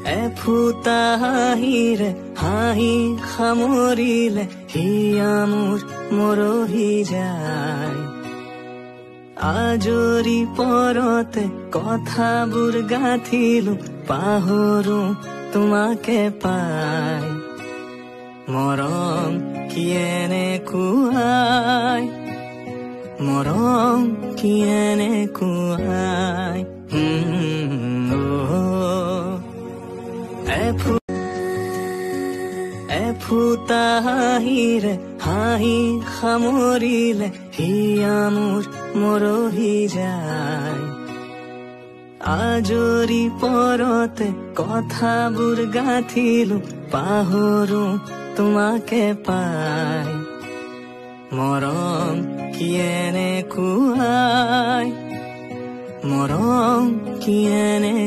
এফুটা হাঁহিৰে হাঁহি সামৰিলে হিয়া মোৰ মৰহি যায়। আজৰি পৰতে কথাবোৰ গাঁঠিলো পাহৰো তোমাকে পাই। মৰম কি এনেকুৱাই, মৰম কি এনেকুৱাই। এফুটা হাঁহিৰে হাঁহি সামৰিলে হিয়া মোৰ মৰহি যায়। আজৰি পৰতে কথাবোৰ গাঁঠিলো পাহৰো তোমাকে পাই। মৰম কি এনেকুৱাই, মৰম কি এনে